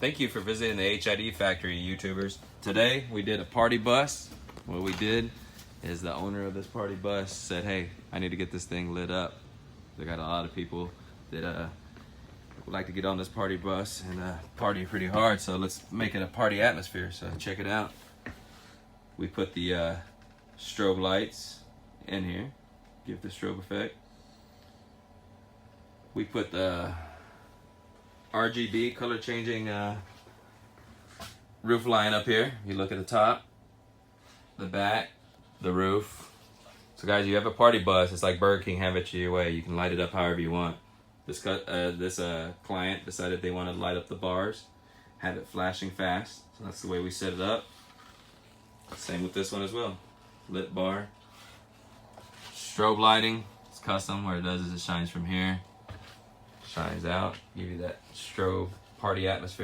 Thank you for visiting the HID factory, YouTubers. Today we did a party bus. What we did is the owner of this party bus said, hey, I need to get this thing lit up. They got a lot of people that would like to get on this party bus and party pretty hard, so let's make it a party atmosphere. So check it out. We put the strobe lights in here, give the strobe effect. We put the RGB, color changing roof line up here. You look at the top, the back, the roof. So guys, you have a party bus, it's like Burger King, have it your way. You can light it up however you want. This client decided they wanted to light up the bars, have it flashing fast. So that's the way we set it up. Same with this one as well. Lit bar. Strobe lighting, it's custom. What it does is it shines from here, shines out, give you that strobe party atmosphere.